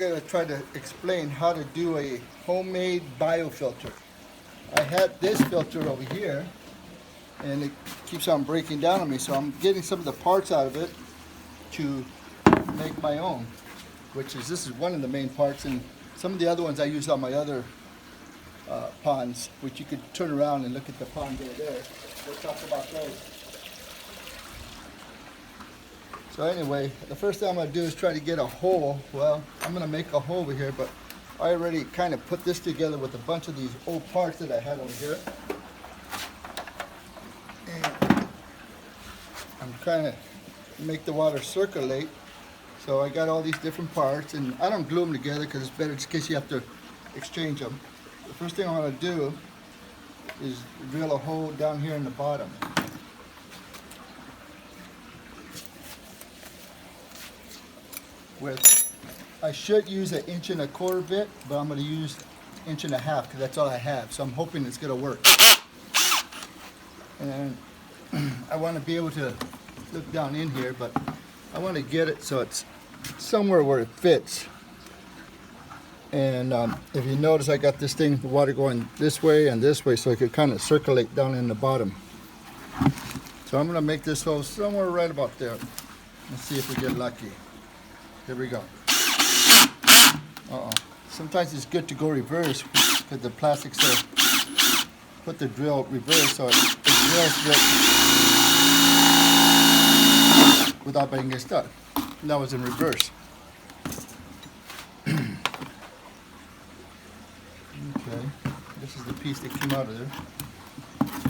I'm going to try to explain how to do a homemade biofilter. I had this filter over here and it keeps on breaking down on me, so I'm getting some of the parts out of it to make my own, this is one of the main parts, and some of the other ones I use on my other ponds, which you could turn around and look at the pond over there. We'll talk about those. So anyway, the first thing I'm going to do is try to get a hole. Well, I'm going to make a hole over here, but I already kind of put this together with a bunch of these old parts that I had over here. And I'm trying to make the water circulate. So I got all these different parts, and I don't glue them together because it's better just in case you have to exchange them. The first thing I'm going to do is drill a hole down here in the bottom. I should use 1 1/4 inch bit, but I'm going to use 1 1/2 inch because that's all I have. So I'm hoping it's going to work. And I want to be able to look down in here, but I want to get it so it's somewhere where it fits. And if you notice, I got this thing, the water going this way and this way, so it could kind of circulate down in the bottom. So I'm going to make this hole somewhere right about there. Let's see if we get lucky. Here we go. Sometimes it's good to go reverse because the plastic says put the drill reverse so it drills without getting stuck. And that was in reverse. Okay, this is the piece that came out of there.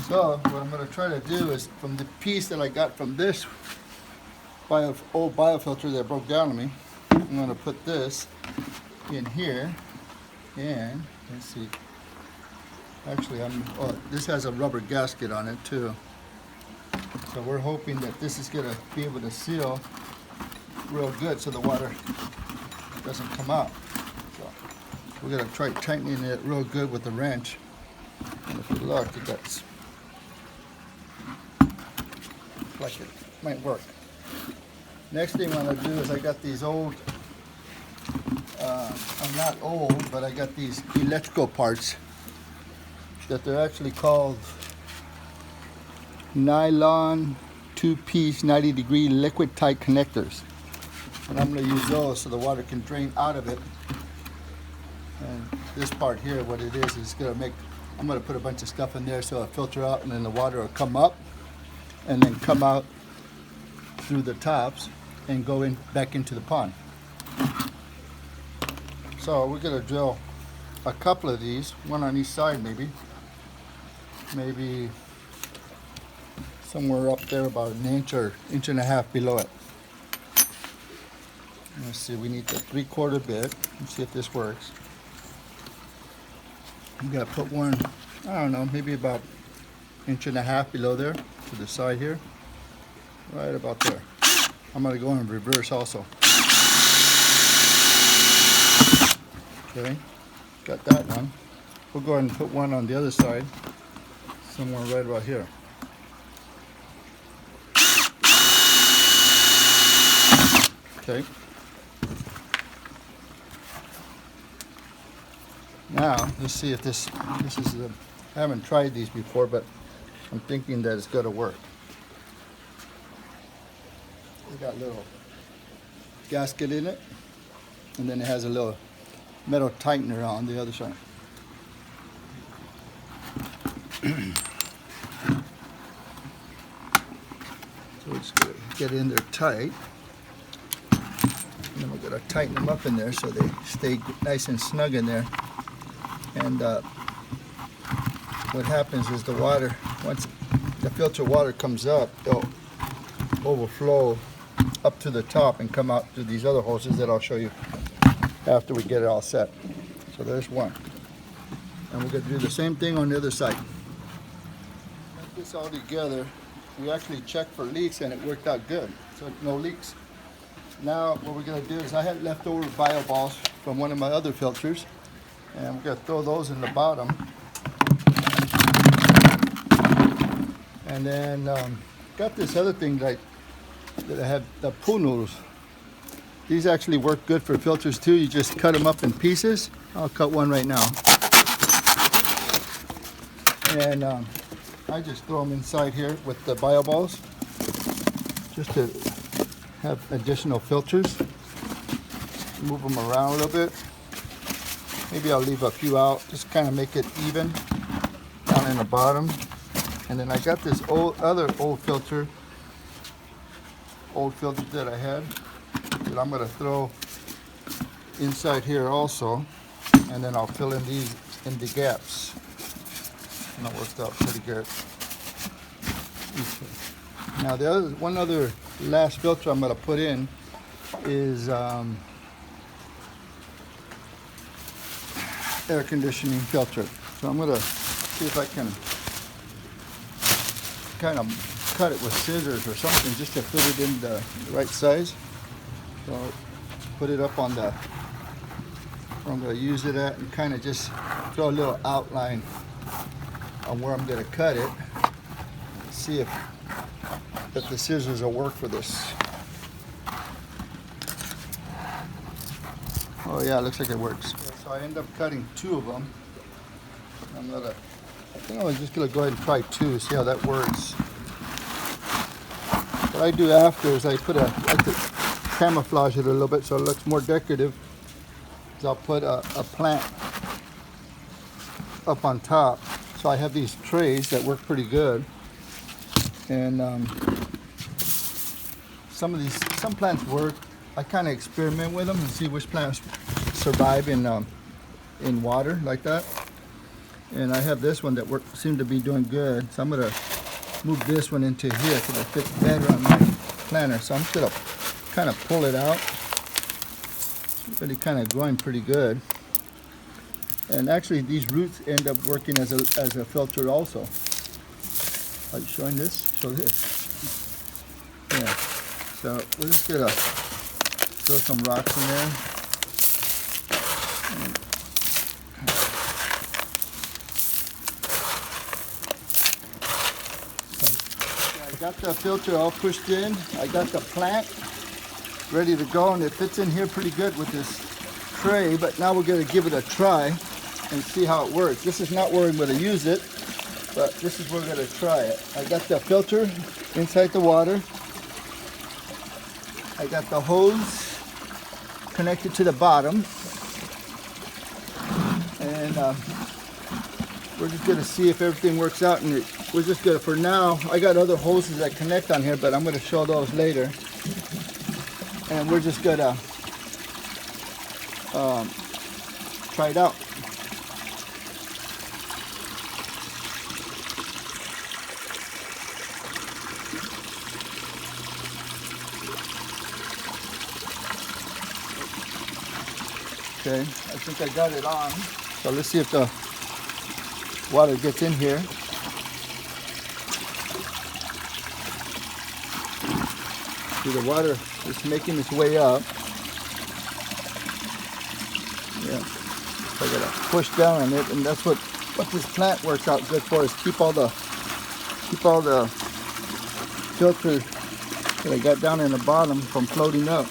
So what I'm going to try to do is, from the piece that I got from this old biofilter that broke down on me, I'm going to put this in here, and let's see. Actually, this has a rubber gasket on it too. So we're hoping that this is going to be able to seal real good so the water doesn't come out. So we're going to try tightening it real good with the wrench. And if we look, that's like it might work. Next thing I'm going to do is I got these old, I'm not old, but I got these electrical parts that they're actually called nylon 2-piece 90-degree liquid tight connectors. And I'm going to use those so the water can drain out of it. And this part here, what it is going to make, I'm going to put a bunch of stuff in there so it'll filter out, and then the water will come up and then come out through the tops and go back into the pond. So we're going to drill a couple of these, one on each side maybe somewhere up there about 1 inch or 1 1/2 inch below it. Let's see, we need the 3/4 bit. Let's see if this works. I'm going to put one, I don't know, maybe about 1 1/2 inch below there to the side here, right about there. I'm going to go in reverse also. Okay, got that one. We'll go ahead and put one on the other side, somewhere right about here. Okay. Now, let's see if this is I haven't tried these before, but I'm thinking that it's going to work. It's got a little gasket in it, and then it has a little metal tightener on the other side. So it's going to get in there tight. And then we're going to tighten them up in there so they stay nice and snug in there. And what happens is the water, once the filter water comes up, it'll overflow up to the top and come out through these other hoses that I'll show you after we get it all set. So there's one. And we're going to do the same thing on the other side. Put this all together. We actually checked for leaks and it worked out good. So no leaks. Now what we're going to do is, I had leftover bio balls from one of my other filters, and we're going to throw those in the bottom. And then got this other thing that I have, the pool noodles. These actually work good for filters too. You just cut them up in pieces. I'll cut one right now. And I just throw them inside here with the bio balls just to have additional filters. Move them around a little bit. Maybe I'll leave a few out, just kind of make it even down in the bottom. And then I got this other old filter that I had that I'm going to throw inside here also, and then I'll fill in these in the gaps, and that worked out pretty good. Okay. Now the one other last filter I'm going to put in is air conditioning filter. So I'm going to see if I can kind of cut it with scissors or something just to fit it in the right size. So I'll put it up on the where I'm going to use it at and kind of just throw a little outline on where I'm going to cut it. See if the scissors will work for this. Oh yeah, it looks like it works. So I end up cutting 2 of them. I think I'm just gonna go ahead and try 2, see how that works. What I do after is I like to camouflage it a little bit so it looks more decorative. Is I'll put a plant up on top. So I have these trays that work pretty good. And some plants work. I kind of experiment with them and see which plants survive in water like that. And I have this one that seemed to be doing good. So I'm gonna move this one into here because it fits better on my planter. So I'm just gonna kind of pull it out. It's really kind of growing pretty good. And actually these roots end up working as a filter also. Are you showing this? Show this. Yeah. So we're just gonna throw some rocks in there. I got the filter all pushed in. I got the plant ready to go, and it fits in here pretty good with this tray. But now we're going to give it a try and see how it works. This is not where I'm going to use it, but this is where we're going to try it. I got the filter inside the water. I got the hose connected to the bottom, and we're just going to see if everything works out. And we're just going to, for now, I got other hoses that connect on here, but I'm going to show those later. And we're just going to try it out. Okay, I think I got it on. So let's see if the water gets in here. See, the water is making its way up. Yeah, so I gotta push down on it, and that's what this plant works out good for, is keep all the filters that I got down in the bottom from floating up.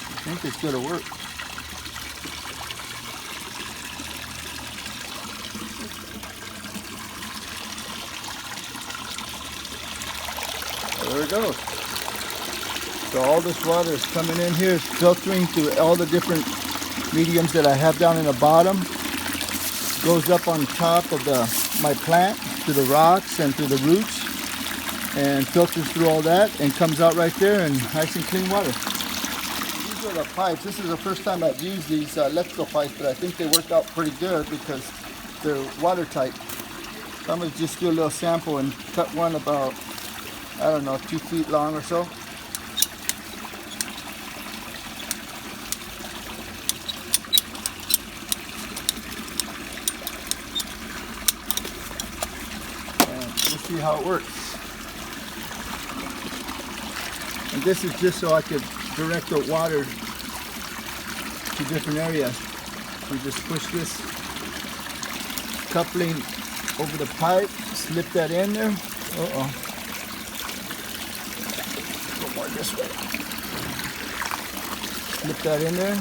I think it's gonna work. There it goes. So all this water is coming in here, it's filtering through all the different mediums that I have down in the bottom. Goes up on top of my plant to the rocks and through the roots, and filters through all that and comes out right there in nice and clean water. These are the pipes. This is the first time I've used these electrical pipes, but I think they worked out pretty good because they're watertight. So I'm going to just do a little sample and cut one about, I don't know, 2 feet long or so. And let's see how it works. And this is just so I could direct the water to different areas. We just push this coupling over the pipe, slip that in there. Uh-oh. Go more this way. Slip that in there.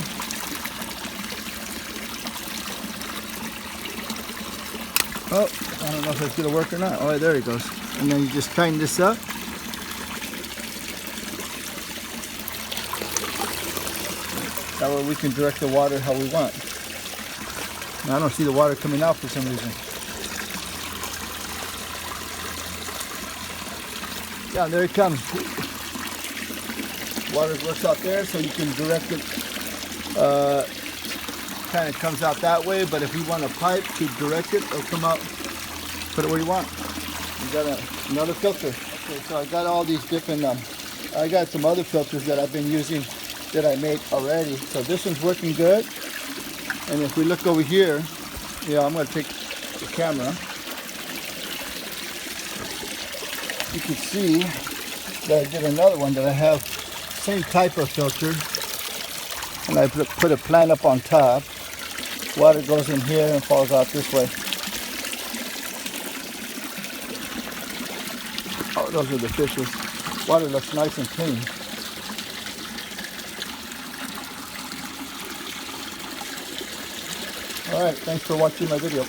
Oh, I don't know if it's gonna work or not. Oh, there it goes. And then you just tighten this up. That way we can direct the water how we want. Now, I don't see the water coming out for some reason. Yeah, there it comes. Water works out there, so you can direct it. Kind of comes out that way, but if you want a pipe to direct it, it'll come out. Put it where you want. You got another filter. Okay, so I got all these different. I got some other filters that I've been using that I made already. So this one's working good. And if we look over here, I'm going to take the camera. You can see that I did another one that I have same type of filter, and I put a plant up on top. Water goes in here and falls out this way. Oh, those are the fishes. Water looks nice and clean. All right, thanks for watching my video.